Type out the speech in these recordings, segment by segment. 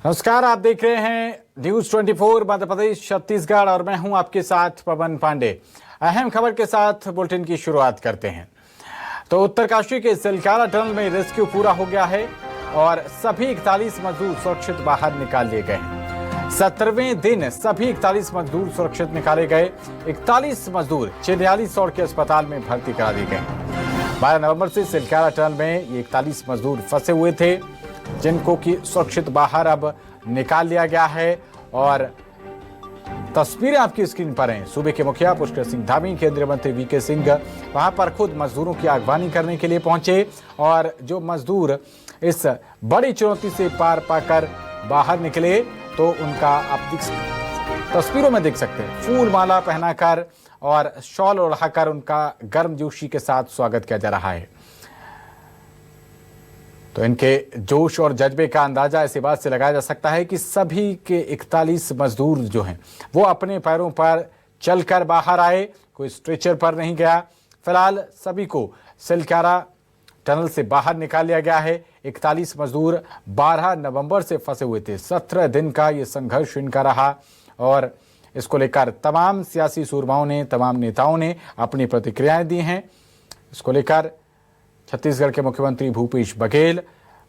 नमस्कार, आप देख रहे हैं न्यूज 24 मध्य प्रदेश छत्तीसगढ़ और मैं हूं आपके साथ पवन पांडे। अहम खबर के साथ बुलेटिन की शुरुआत करते हैं। तो उत्तरकाशी के सिलकारा टनल में रेस्क्यू पूरा हो गया है और सभी 41 मजदूर सुरक्षित बाहर निकाल लिए गए हैं। 17वें दिन सभी 41 मजदूर सुरक्षित निकाले गए। 41 मजदूर चिन्यालीसौड़ के अस्पताल में भर्ती करा दिए गए। 12 नवंबर से सिलकारा टनल में ये 41 मजदूर फंसे हुए थे, जिनको की सुरक्षित बाहर अब निकाल लिया गया है। और तस्वीरें आपकी स्क्रीन पर हैं। सूबे के मुखिया पुष्कर सिंह धामी, केंद्रीय मंत्री वीके सिंह वहां पर खुद मजदूरों की अगवानी करने के लिए पहुंचे और जो मजदूर इस बड़ी चुनौती से पार पाकर बाहर निकले तो उनका आप तस्वीरों में देख सकते हैं, फूल माला पहनाकर और शॉल ओढ़ाकर उनका गर्मजोशी के साथ स्वागत किया जा रहा है। तो इनके जोश और जज्बे का अंदाजा ऐसी बात से लगाया जा सकता है कि सभी के 41 मजदूर जो हैं वो अपने पैरों पर चलकर बाहर आए, कोई स्ट्रेचर पर नहीं गया। फिलहाल सभी को सिलकारा टनल से बाहर निकाल लिया गया है। 41 मजदूर 12 नवंबर से फंसे हुए थे। 17 दिन का ये संघर्ष इनका रहा और इसको लेकर तमाम सियासी सूरमाओं ने, तमाम नेताओं ने अपनी प्रतिक्रियाएं दी हैं। इसको लेकर छत्तीसगढ़ के मुख्यमंत्री भूपेश बघेल,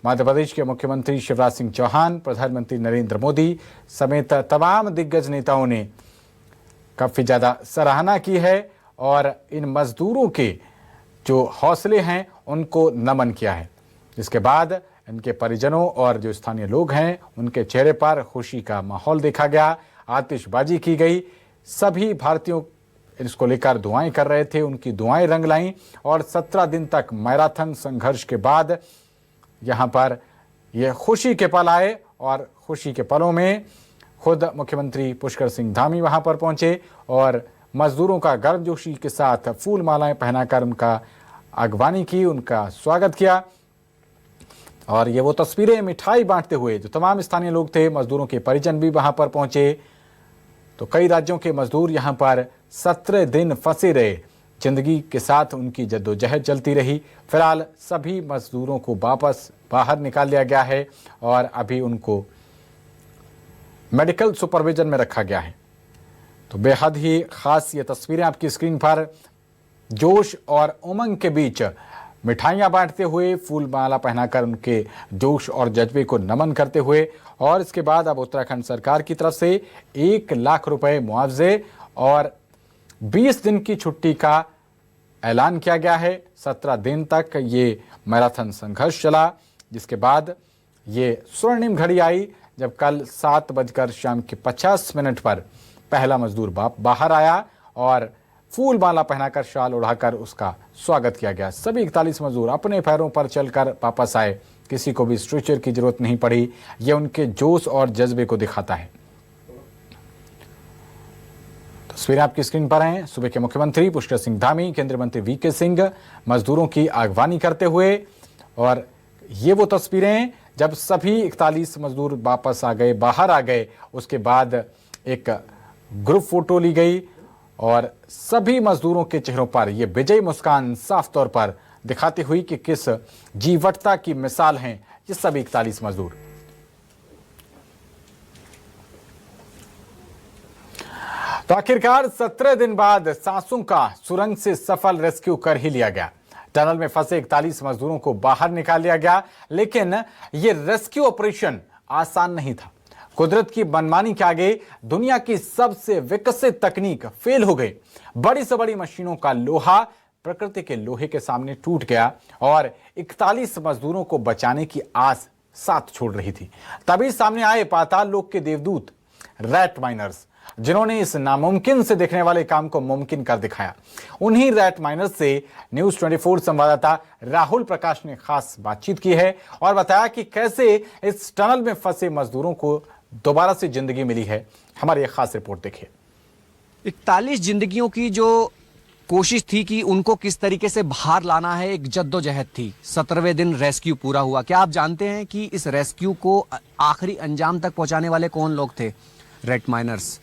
मध्य प्रदेश के मुख्यमंत्री शिवराज सिंह चौहान, प्रधानमंत्री नरेंद्र मोदी समेत तमाम दिग्गज नेताओं ने काफी ज्यादा सराहना की है और इन मजदूरों के जो हौसले हैं उनको नमन किया है। जिसके बाद इनके परिजनों और जो स्थानीय लोग हैं उनके चेहरे पर खुशी का माहौल देखा गया, आतिशबाजी की गई। सभी भारतीयों इसको लेकर दुआएं कर रहे थे, उनकी दुआएं रंग लाईं और 17 दिन तक मैराथन संघर्ष के बाद यहां पर यह खुशी के पल आए और खुशी के पलों में खुद मुख्यमंत्री पुष्कर सिंह धामी वहां पर पहुंचे और मजदूरों का गर्मजोशी के साथ फूल मालाएं पहनाकर उनका अगवानी की, उनका स्वागत किया। और ये वो तस्वीरें मिठाई बांटते हुए जो तमाम स्थानीय लोग थे, मजदूरों के परिजन भी वहां पर पहुंचे। तो कई राज्यों के मजदूर यहां पर 17 दिन फंसे रहे, जिंदगी के साथ उनकी जद्दोजहद चलती रही। फिलहाल सभी मजदूरों को वापस बाहर निकाल लिया गया है और अभी उनको मेडिकल सुपरविजन में रखा गया है। तो बेहद ही खास ये तस्वीरें आपकी स्क्रीन पर, जोश और उमंग के बीच मिठाइयां बांटते हुए, फूल माला पहनाकर उनके जोश और जज्बे को नमन करते हुए। और इसके बाद अब उत्तराखंड सरकार की तरफ से 1 लाख रुपए मुआवजे और 20 दिन की छुट्टी का ऐलान किया गया है। 17 दिन तक ये मैराथन संघर्ष चला, जिसके बाद ये स्वर्णिम घड़ी आई जब कल 7 बजकर शाम के 50 मिनट पर पहला मजदूर बाहर आया और फूल माला पहनाकर, शाल उड़ाकर उसका स्वागत किया गया। सभी 41 मजदूर अपने पैरों पर चलकर वापस आए, किसी को भी स्ट्रेचर की जरूरत नहीं पड़ी। यह उनके जोश और जज्बे को दिखाता है। तस्वीरें आपकी स्क्रीन पर हैं। सूबे के मुख्यमंत्री पुष्कर सिंह धामी, केंद्रीय मंत्री वीके सिंह मजदूरों की अगवानी करते हुए। और ये वो तस्वीरें जब सभी 41 मजदूर वापस आ गए, बाहर आ गए, उसके बाद एक ग्रुप फोटो ली गई और सभी मजदूरों के चेहरों पर यह विजयी मुस्कान साफ तौर पर दिखाती हुई कि किस जीवटता की मिसाल हैं ये सभी 41 मजदूर। तो आखिरकार 17 दिन बाद सांसों का सुरंग से सफल रेस्क्यू कर ही लिया गया। टनल में फंसे 41 मजदूरों को बाहर निकाल लिया गया, लेकिन यह रेस्क्यू ऑपरेशन आसान नहीं था। कुदरत की मनमानी के आगे दुनिया की सबसे विकसित तकनीक फेल हो गई। बड़ी से बड़ी मशीनों का लोहा प्रकृति के लोहे के सामने टूट गया और 41 मजदूरों को बचाने की आस साथ छोड़ रही थी। तभी सामने आए पाताल लोक के देवदूत रैट माइनर्स, जिन्होंने इस नामुमकिन से दिखने वाले काम को मुमकिन कर दिखाया। उन्हीं रैट माइनर्स से न्यूज 24 संवाददाता राहुल प्रकाश ने खास बातचीत की है और बताया कि कैसे इस टनल में फंसे मजदूरों को दोबारा से जिंदगी मिली है। हमारी एक खास रिपोर्ट देखिए। 41 जिंदगियों की जो कोशिश थी कि उनको किस तरीके से बाहर लाना है, एक जद्दोजहद थी। 17वें दिन रेस्क्यू पूरा हुआ। क्या आप जानते हैं कि इस रेस्क्यू को आखिरी अंजाम तक पहुंचाने वाले कौन लोग थे? Rat miners.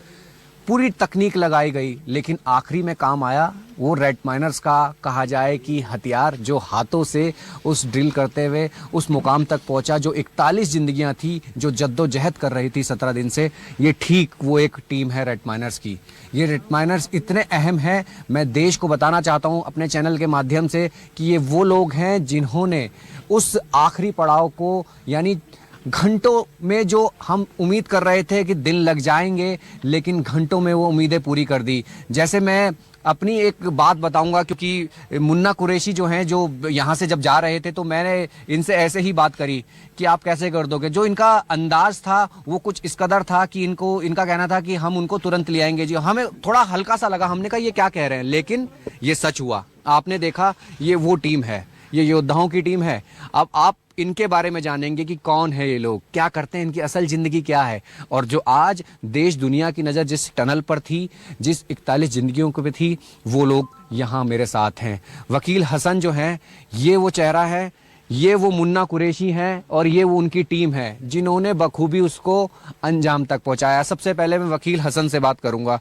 पूरी तकनीक लगाई गई, लेकिन आखिरी में काम आया वो रेड माइनर्स का कहा जाए कि हथियार, जो हाथों से उस ड्रिल करते हुए उस मुकाम तक पहुंचा जो 41 जिंदगियां थी जो जद्दोजहद कर रही थी 17 दिन से। ये ठीक वो एक टीम है रेड माइनर्स की। ये रेड माइनर्स इतने अहम है, मैं देश को बताना चाहता हूं अपने चैनल के माध्यम से कि ये वो लोग हैं जिन्होंने उस आखिरी पड़ाव को, यानी घंटों में जो हम उम्मीद कर रहे थे कि दिन लग जाएंगे, लेकिन घंटों में वो उम्मीदें पूरी कर दी। जैसे मैं अपनी एक बात बताऊंगा, क्योंकि मुन्ना कुरैशी जो हैं, जो यहाँ से जब जा रहे थे तो मैंने इनसे ऐसे ही बात करी कि आप कैसे कर दोगे। जो इनका अंदाज था वो कुछ इस कदर था कि इनका कहना था कि हम उनको तुरंत ले आएंगे जी। हमें थोड़ा हल्का सा लगा, हमने कहा ये क्या कह रहे हैं, लेकिन ये सच हुआ। आपने देखा ये वो टीम है, ये योद्धाओं की टीम है। अब आप इनके बारे में जानेंगे कि कौन है ये लोग, क्या करते हैं, इनकी असल जिंदगी क्या है। और जो आज देश दुनिया की नज़र जिस टनल पर थी, जिस 41 जिंदगियों पे थी, वो लोग यहाँ मेरे साथ हैं। वकील हसन जो हैं, ये वो चेहरा है, ये वो मुन्ना कुरैशी हैं और ये वो उनकी टीम है जिन्होंने बखूबी उसको अंजाम तक पहुंचाया। सबसे पहले मैं वकील हसन से बात करूंगा।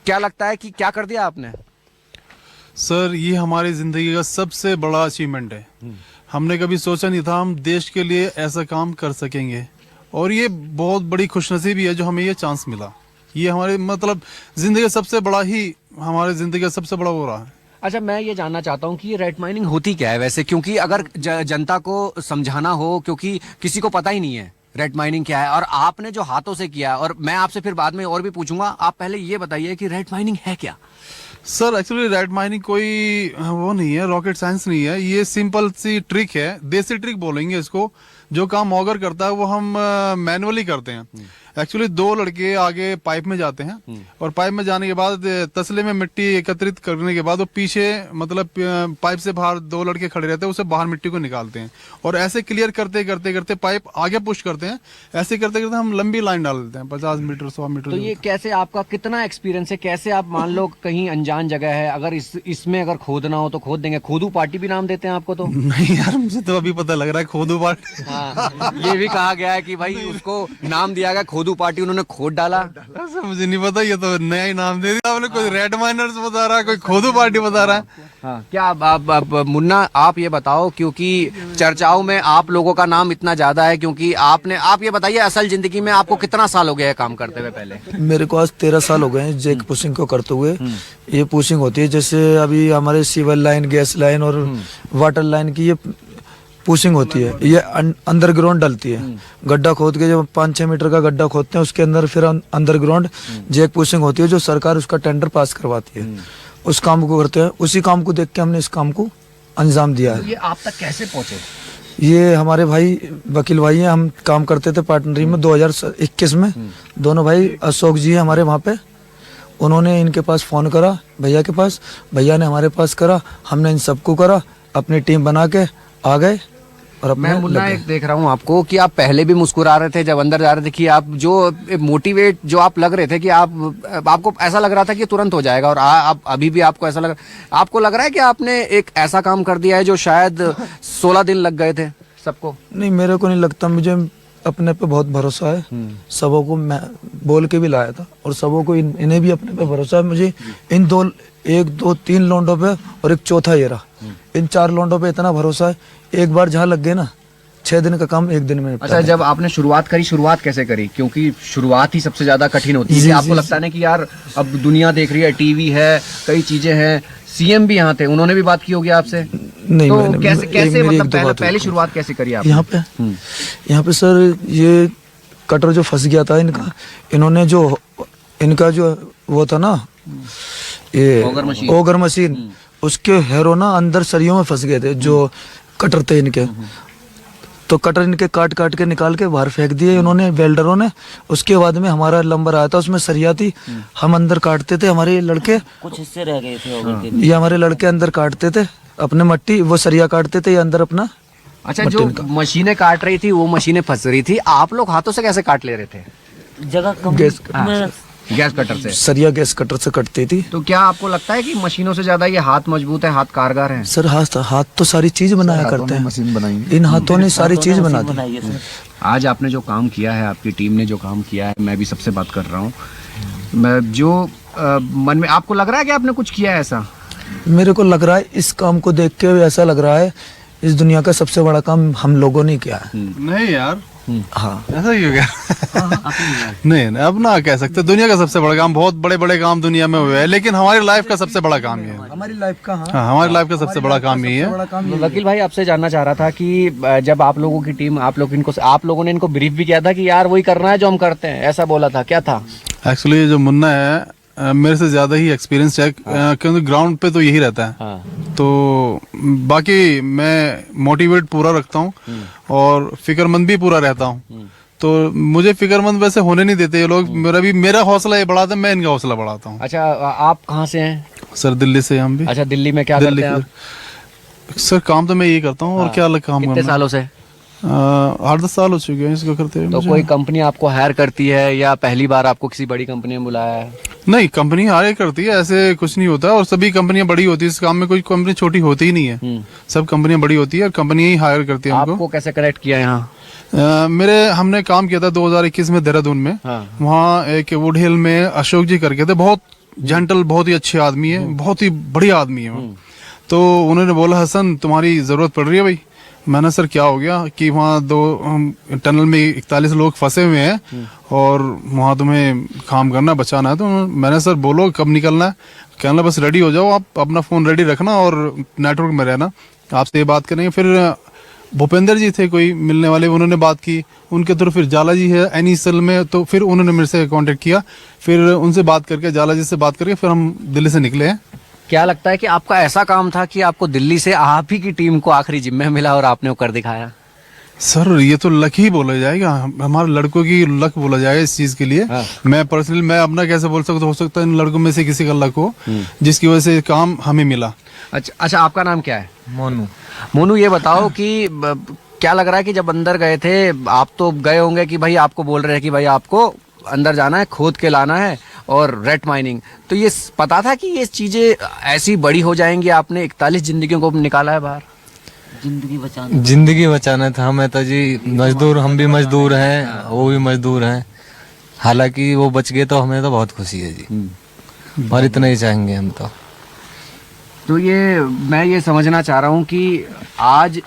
क्या लगता है कि क्या कर दिया आपने? सर, ये हमारी जिंदगी का सबसे बड़ा अचीवमेंट है। हमने कभी सोचा नहीं था हम देश के लिए ऐसा काम कर सकेंगे, और ये बहुत बड़ी खुशनसीबी है जो हमें ये चांस मिला। ये हमारे मतलब जिंदगी का सबसे बड़ा ही, हमारे जिंदगी का सबसे बड़ा वो रहा है। अच्छा, मैं ये जानना चाहता हूँ कि ये रेड माइनिंग होती क्या है वैसे, क्योंकि अगर जनता को समझाना हो, क्योंकि किसी को पता ही नहीं है रेड माइनिंग क्या है, और आपने जो हाथों से किया, और मैं आपसे फिर बाद में और भी पूछूंगा, आप पहले ये बताइए कि रेड माइनिंग है क्या? सर, एक्चुअली रेड माइनिंग कोई वो नहीं है, रॉकेट साइंस नहीं है। ये सिंपल सी ट्रिक है, देसी ट्रिक बोलेंगे इसको। जो काम ऑगर करता है वो हम मैनुअली करते हैं। एक्चुअली 2 लड़के आगे पाइप में जाते हैं, और पाइप में जाने के बाद तसले में मिट्टी एकत्रित करने के बाद वो पीछे मतलब पाइप से बाहर 2 लड़के खड़े रहते हैं, उसे बाहर मिट्टी को निकालते हैं, और ऐसे क्लियर करते करते करते पाइप आगे पुश करते हैं। ऐसे करते करते हम लंबी लाइन डाल देते हैं, 50 मीटर 100 मीटर। तो ये कैसे, आपका कितना एक्सपीरियंस है? कैसे आप, मान लो कहीं अनजान जगह है, अगर इसमें अगर खोदना हो तो खोद देंगे? खोदू पार्टी भी नाम देते हैं आपको? तो नहीं यार, मुझे तो अभी पता लग रहा है खोदू पार्टी। ये भी कहा गया है कि भाई उसको नाम दिया गया खोदू पार्टी, उन्होंने खोद डाला। मुझे नहीं पता, ये तो नया ही नाम दे दिया आपने। कोई रेड माइनर्स बता रहा है, कोई खोदू पार्टी बता रहा है। हाँ, क्या आप मुन्ना आप ये बताओ, क्योंकि चर्चाओं में आप लोगों का नाम इतना ज्यादा है, क्योंकि आप ये बताइए असल जिंदगी में आपको कितना साल हो गया है काम करते हुए? पहले मेरे को आज 13 साल हो गए हैं जैक पुशिंग को करते हुए। ये पुशिंग होती है जैसे अभी हमारे सिविल लाइन, गैस लाइन और वाटर लाइन की ये पुशिंग होती है। ये अंडरग्राउंड डलती है, गड्ढा खोद के जब 5-6 मीटर का गड्ढा खोदते हैं, उसके अंदर फिर अंडरग्राउंड जैक पुशिंग होती है, जो सरकार उसका टेंडर पास करवाती है। उस काम को करते हैं। उसी काम को देख के हमने इस काम को अंजाम दिया है। ये आप तक कैसे पहुंचे? ये हमारे भाई वकील भाई हैं, हम काम करते थे पार्टनरी में 2021 में। दोनों भाई अशोक जी है हमारे वहाँ पे, उन्होंने इनके पास फोन करा, भैया के पास, भैया ने हमारे पास करा, हमने इन सबको करा, अपनी टीम बना के आ गए। और मैं मुन्ना एक देख रहा हूँ आपको कि आप पहले भी मुस्कुरा रहे थे जब अंदर जा रहे थे, कि आप जो मोटिवेट जो आप लग रहे थे कि आपको ऐसा लग रहा था कि तुरंत हो जाएगा, और आप अभी भी आपको ऐसा आपको लग रहा है कि आपने एक ऐसा काम कर दिया है जो शायद 16 दिन लग गए थे सबको? नहीं, मेरे को नहीं लगता, मुझे अपने पे बहुत भरोसा है। सबों को मैं बोल के भी लाया था, और सबों को इन्हें भी अपने पे भरोसा है। मुझे इन 3 लौंडों पे और एक चौथा ये रहा, इन 4 लौंडों पे इतना भरोसा है। एक बार जहाँ लग गए ना, 6 दिन का काम 1 दिन में निपटा। अच्छा, जब आपने शुरुआत करी, शुरुआत कैसे करी? क्योंकि शुरुआत ही सबसे ज्यादा कठिन होती है। आपको लगता है ना कि यार अब दुनिया देख रही है, टीवी है, कई चीजें हैं, सीएम भी यहाँ थे, उन्होंने भी बात की होगी आपसे? नहीं, तो कैसे मतलब पहले शुरुआत कैसे करी आप? यहाँ पे सर ये कटर जो फंस गया था इनका, इन्होंने जो इनका जो वो था ना, ये ओगर मशीन, उसके हेरो ना अंदर सरियों में फंस गए थे जो कटर थे इनके। तो कटर इनके काट काट के निकाल के बाहर फेंक दिए उन्होंने, वेल्डरों ने। उसके बाद में हमारा नंबर आया था, उसमें सरिया थी, हम अंदर काटते थे, हमारे लड़के कुछ हिस्से रह गए थे ये हमारे लड़के अंदर काटते थे अपने मट्टी, वो सरिया काटते थे, ये अंदर अपना। अच्छा, जो मशीनें काट रही थी वो मशीनें फंस रही थी, आप लोग हाथों से कैसे काट ले रहे थे? जगह कम, गैस कटर से? सरिया गैस कटर से कटती थी। तो क्या आपको लगता है कि मशीनों से ज्यादा ये हाथ मजबूत है, हाथ कारगर है? सर हाथ तो सारी चीज बनाया करते हैं, मशीन बनाई, इन हाथों ने सारी चीज बना दी। आज आपने जो काम किया है, आपकी टीम ने जो काम किया है, मैं भी सबसे बात कर रहा हूँ, जो मन में आपको लग रहा है कि आपने कुछ किया है ऐसा? मेरे को लग रहा है इस काम को देख के ऐसा लग रहा है इस दुनिया का सबसे बड़ा काम हम लोगों ने किया है। नहीं यार, हाँ ऐसा ही हो गया। नहीं नहीं, अब ना कह सकते दुनिया का सबसे बड़ा काम, बहुत बड़े बड़े काम दुनिया में हुए हैं, लेकिन हमारी लाइफ का सबसे बड़ा काम ये है। हमारी लाइफ का, हाँ, हमारी लाइफ का सबसे बड़ा काम ये है। तो वकील भाई आपसे जानना चाह रहा था कि जब आप लोगों की टीम आप लोगों ने इनको ब्रीफ भी किया था कि यार वही करना है जो हम करते हैं, ऐसा बोला था, क्या था? एक्चुअली जो मुन्ना है मेरे से ज्यादा ही एक्सपीरियंस है, क्योंकि ग्राउंड पे तो यही रहता है। तो बाकी मैं मोटिवेट पूरा रखता हूँ और फिक्रमंद भी पूरा रहता हूँ। तो मुझे फिक्रमंद वैसे होने नहीं देते ये लोग, मेरा हौसला ये बढ़ाता है, मैं इनका हौसला बढ़ाता हूँ। अच्छा, आप कहाँ से हैं? सर दिल्ली से हम भी। अच्छा, दिल्ली में क्या करते हैं आप? सर काम तो मैं यही करता हूँ और क्या अलग काम कितने सालों से? 8-10 साल हो चुके हैं इसको करते हुए। तो कोई कंपनी आपको हायर करती है या पहली बार आपको किसी बड़ी कंपनी ने बुलाया है? नहीं, कंपनी हायर करती है, ऐसे कुछ नहीं होता, और सभी कंपनियां बड़ी होती है इस काम में, कोई कंपनी छोटी होती ही नहीं है। सब कंपनियां बड़ी होती है और कंपनी ही हायर करती है हमको। आपको कैसे कनेक्ट किया यहाँ? हमने काम किया था 2021 में देहरादून में। वहाँ एक वुड हिल में अशोक जी करके थे, बहुत जेंटल, बहुत ही अच्छे आदमी है, बहुत ही बढ़िया आदमी है वो। तो उन्होंने बोला हसन तुम्हारी जरूरत पड़ रही है भाई। मैंने सर क्या हो गया कि वहाँ टनल में 41 लोग फंसे हुए हैं और वहाँ तुम्हें काम करना, बचाना है। तो मैंने सर बोलो कब निकलना है? कहना बस रेडी हो जाओ, आप अपना फोन रेडी रखना और नेटवर्क में रहना, आपसे ये बात करेंगे। फिर भूपेंद्र जी थे कोई मिलने वाले, उन्होंने बात की उनके थ्रू। फिर जाला जी है एनीसल में, तो फिर उन्होंने मेरे से कांटेक्ट किया, फिर उनसे बात करके, जाला जी से बात करके फिर हम दिल्ली से निकले हैं। क्या लगता है कि आपका ऐसा काम था कि आपको दिल्ली से आप ही की टीम को आखिरी जिम्मे मिला और आपने वो कर दिखाया? सर ये तो लक ही बोला जाएगा, हमारे लड़कों की लक बोला जाएगा इस चीज के लिए। मैं पर्सनली मैं अपना कैसे बोल सकता, हो सकता है इन लड़कों में से किसी का लक हो जिसकी वजह से काम हमें मिला। अच्छा, आपका नाम क्या है? मोनू। मोनू, ये बताओ कि क्या लग रहा है कि जब अंदर गए थे, आप तो गए होंगे कि भाई आपको बोल रहे हैं कि भाई आपको अंदर जाना है, खोद के लाना है और रेट माइनिंग, तो ये पता था कि ये चीजें ऐसी बड़ी हो जाएंगी? आपने 41 जिंदगियों को निकाला है बाहर। जिंदगी बचाना था हमें तो जी। मजदूर, हम भी मजदूर हैं, वो भी मजदूर हैं। हालांकि वो बच गए तो हमें तो बहुत खुशी है जी, और इतना ही चाहेंगे हम तो ये मैं ये समझना चाह रहा हूँ कि आज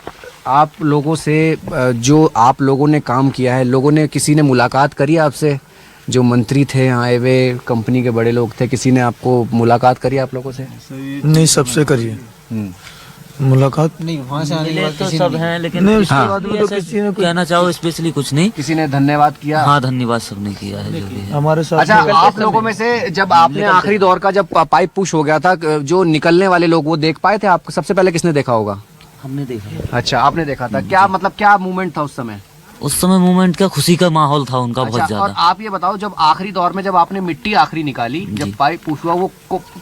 आप लोगों से जो आप लोगों ने काम किया है, लोगों ने, किसी ने मुलाकात करी आपसे? जो मंत्री थे आए हुए, कंपनी के बड़े लोग थे, किसी ने आपको मुलाकात करी आप लोगों से? नहीं, सबसे करिए मुलाकात। नहीं, वहाँ से आने के बाद तो किसी सब हैं, लेकिन नहीं, उसके बाद में तो किसी ने कहना चाहो स्पेशली कुछ नहीं। किसी ने धन्यवाद किया? हाँ, धन्यवाद सबने किया है जो भी है। हमारे साथ। अच्छा, आप लोगों में से जब आपने आखिरी दौर का जब पाइप पुश हो गया था, जो निकलने वाले लोग वो देख पाए थे आपको? सबसे पहले किसने देखा होगा? हमने देखा। अच्छा, आपने देखा था। क्या मतलब क्या मूवमेंट था उस समय? उस समय मूवमेंट का खुशी का माहौल था उनका बहुत और ज्यादा। आप ये बताओ, जब आखिरी दौर में जब आपने मिट्टी आखिरी निकाली, जब पाइप पुश हुआ, वो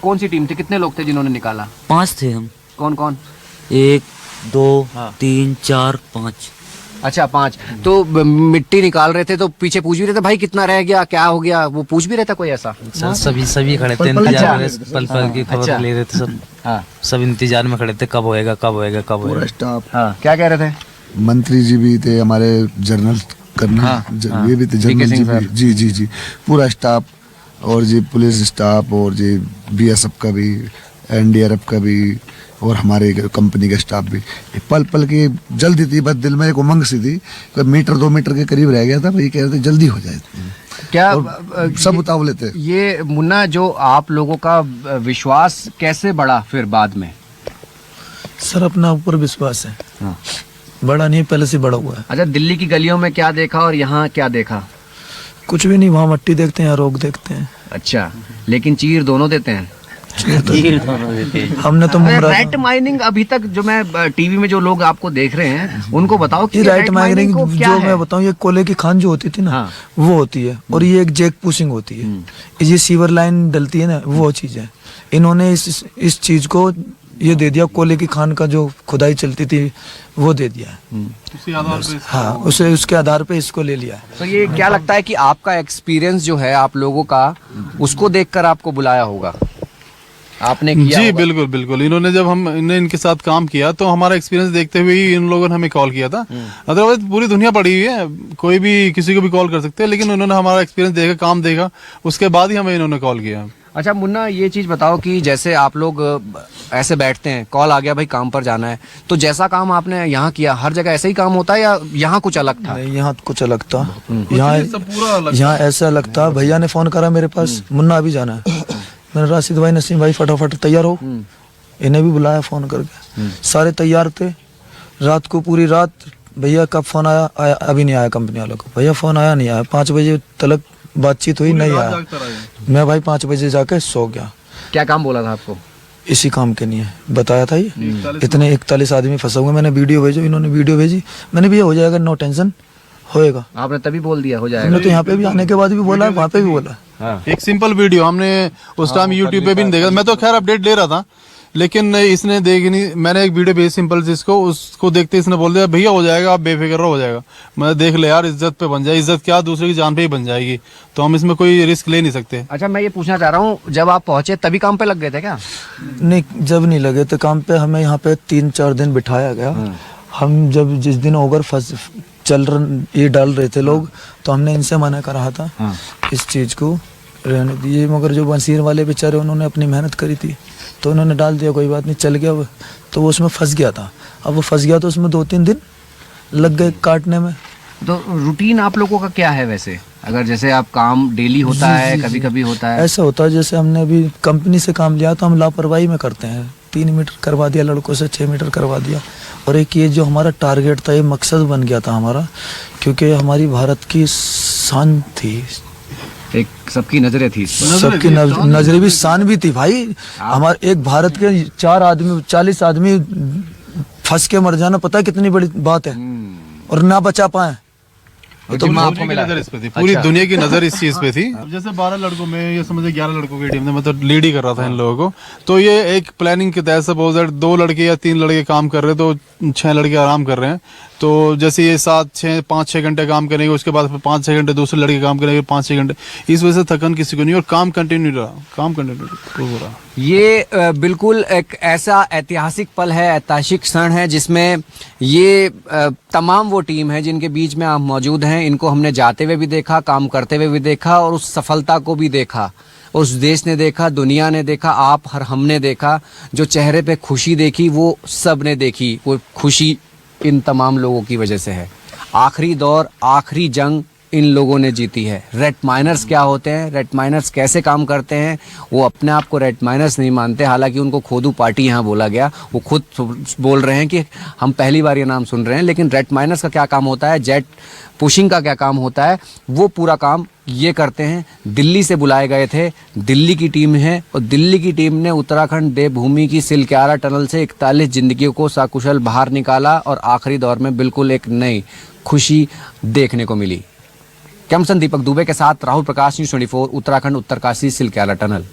कौन सी टीम थी? कितने लोग थे जिन्होंने निकाला? 5 थे हम। कौन कौन? 1 2 3 4 5। अच्छा, 5। तो मिट्टी निकाल रहे थे तो पीछे पूछ भी रहे थे भाई कितना रह गया, क्या हो गया, वो पूछ भी रहता कोई ऐसा? सर सभी खड़े थे, इंतजार में, पल पल की खबर ले रहे थे सब। हाँ, सब इंतजार में खड़े थे, कब होएगा कब होएगा कब होएगा। स्टाफ, हाँ, क्या कह रहे थे? मंत्री जी भी थे हमारे, जनरल करना, ये भी थे, जनरल जी भी, जी जी जी, पूरा स्टाफ, और जी पुलिस स्टाफ, और जी BSF का भी, NDRF का भी, और हमारे कंपनी का स्टाफ भी। पल पल की जल्दी थी, बस दिल में एक उमंग सी थी, 1 मीटर 2 मीटर के करीब रह गया था, भाई कह रहे थे जल्दी हो जाए। क्या सब उतावले थे। ये मुन्ना, जो आप लोगों का विश्वास कैसे बढ़ा फिर बाद में? सर अपना ऊपर विश्वास है। हाँ। बड़ा नहीं, पहले से बड़ा हुआ है। अच्छा, दिल्ली की गलियों में क्या देखा और यहाँ क्या देखा? कुछ भी नहीं, वहाँ मट्टी देखते हैं, रोग देखते हैं। अच्छा, लेकिन चीर दोनों देते हैं। हमने तो रेट माइनिंग अभी तक, जो मैं टीवी में जो लोग आपको देख रहे हैं उनको बताओ कि रेट माइनिंग जो मैं बताऊं, ये कोयले की खान जो होती थी ना, हाँ। वो होती है, और ये एक जैक पुशिंग होती है, ये सीवर लाइन डलती है ना, वो चीज है। इन्होंने इस चीज को ये दे दिया, कोयले की खान का जो खुदाई चलती थी वो दे दिया। हाँ, उसके आधार पे इसको ले लिया। तो ये क्या लगता है कि आपका एक्सपीरियंस जो है आप लोगों का, उसको देखकर आपको बुलाया होगा? आपने किया जी होगा। बिल्कुल बिल्कुल। इन्होंने जब हमने इनके साथ काम किया तो हमारा एक्सपीरियंस देखते हुए ही इन लोगों ने हमें कॉल किया था। अदरवाइज पूरी दुनिया पड़ी हुई है, कोई भी किसी को भी कॉल कर सकते हैं, लेकिन उन्होंने हमारा एक्सपीरियंस देखा, काम देखा, उसके बाद ही हमें इन्होंने कॉल किया। अच्छा मुन्ना, ये चीज बताओ कि जैसे आप लोग ऐसे बैठते हैं, कॉल आ गया भाई काम पर जाना है, तो जैसा काम आपने यहाँ किया हर जगह ऐसे ही काम होता है या यहाँ कुछ अलग था? नहीं, यहाँ कुछ अलग था। सब पूरा अलग यहाँ ऐसा अलग था, भैया ने फोन करा मेरे पास, मुन्ना अभी जाना है। मैंने राशिद भाई, नसीम भाई फटाफट तैयार हो। इन्हें भी बुलाया फोन करके, सारे तैयार थे। रात को पूरी रात भैया का फोन आया, अभी नहीं आया कंपनी वालों को, भैया फोन आया नहीं आया, 5 बजे तक बातचीत हुई, नहीं आया। मैं भाई 5 बजे जाके सो गया। क्या काम बोला था आपको? इसी काम के लिए बताया था। ये इतने 41 आदमी फंसा हुए, मैंने वीडियो भेजो, इन्होंने वीडियो भेजी, मैंने भी ये हो जाएगा, नो टेंशन, होएगा। आपने तभी बोल दिया हो जाएगा? हमने तो यहाँ पे भी आने के बाद भी बोला, वहाँ पे भी बोला। एक सिंपल वीडियो हमने उस टाइम यूट्यूब पे भी नहीं देखा, मैं तो खैर अपडेट ले रहा था, लेकिन इसने देख नहीं, मैंने एक वीडियो भेजी सिंपल जिसको, उसको देखते इसने बोल दिया भैया हो जाएगा, आप बेफिक्र रहो, हो जाएगा। मैं देख ले यार, इज्जत पे बन जाए, इज्जत क्या दूसरे की जान पे ही बन जाएगी, तो हम इसमें कोई रिस्क ले नहीं सकते। अच्छा मैं ये पूछना चाह रहा हूँ, जब आप पहुंचे तभी काम पे लग गए थे क्या? नहीं, जब नहीं लगे थे काम पे, हमें यहाँ पे 3-4 दिन बिठाया गया। हम जब जिस दिन ओवर ये डाल रहे थे लोग, तो हमने इनसे मना करा था इस चीज को रहने दिए, मगर जो बंसीर वाले बेचारे उन्होंने अपनी मेहनत करी थी तो उन्होंने डाल दिया, कोई बात नहीं, चल गया वो। तो वो उसमें फंस गया था, अब वो फंस गया तो उसमें 2-3 दिन लग गए काटने में। तो रूटीन आप लोगों का क्या है वैसे? अगर जैसे आप काम डेली होता है, कभी कभी होता है? ऐसा होता है जैसे हमने अभी कंपनी से काम लिया तो हम लापरवाही में करते हैं, 3 मीटर करवा दिया लड़कों से, 6 मीटर करवा दिया। और एक ये जो हमारा टारगेट था, ये मकसद बन गया था हमारा, क्योंकि हमारी भारत की शान थी, एक सबकी नजरें थी इस पर। सबकी नजरें भी, शान भी थी भाई। हमारे एक भारत के 40 आदमी फंस के मर जाना, पता है कितनी बड़ी बात है, और ना बचा पाए। तो आपको मिला नजर इस पे थी, पूरी दुनिया की नजर इस चीज पे थी। जैसे 12 लड़कों में ये समझे 11 लड़कों की टीम ने मतलब लीड ही कर रहा था इन लोगों को, तो ये एक प्लानिंग के तहत सपोज दैट 2 लड़के या 3 लड़के काम कर रहे हैं तो 6 लड़के आराम कर रहे हैं। तो जैसे ये 5-6 घंटे काम करेंगे, उसके बाद 5-6 घंटे दूसरे लड़के काम करेंगे, 5-6 घंटे, इस वजह से थकन किसी को नहीं, और काम कंटिन्यू रहा। ये बिल्कुल एक ऐसा ऐतिहासिक पल है, ऐतिहासिक क्षण है, जिसमें ये तमाम वो टीम है जिनके बीच में आप मौजूद हैं। इनको हमने जाते हुए भी देखा, काम करते हुए भी देखा, और उस सफलता को भी देखा। उस देश ने देखा, दुनिया ने देखा, आप हर हमने देखा। जो चेहरे पे खुशी देखी वो सब ने देखी, वो खुशी इन तमाम लोगों की वजह से है। आखिरी दौर, आखिरी जंग इन लोगों ने जीती है। रेट माइनर्स क्या होते हैं, रेट माइनर्स कैसे काम करते हैं, वो अपने आप को रेट माइनर्स नहीं मानते, हालांकि उनको खोदू पार्टी यहाँ बोला गया। वो खुद बोल रहे हैं कि हम पहली बार ये नाम सुन रहे हैं, लेकिन रेट माइनर्स का क्या काम होता है, जेट पुशिंग का क्या काम होता है, वो पूरा काम ये करते हैं। दिल्ली से बुलाए गए थे, दिल्ली की टीम है, और दिल्ली की टीम ने उत्तराखंड देवभूमि की सिलक्यारा टनल से 41 जिंदगियों को सकुशल बाहर निकाला, और आखिरी दौर में बिल्कुल एक नई खुशी देखने को मिली। कैमसन दीपक दुबे के साथ राहुल प्रकाश, न्यूज़ 24, उत्तराखंड उत्तरकाशी सिलक्यारा टनल।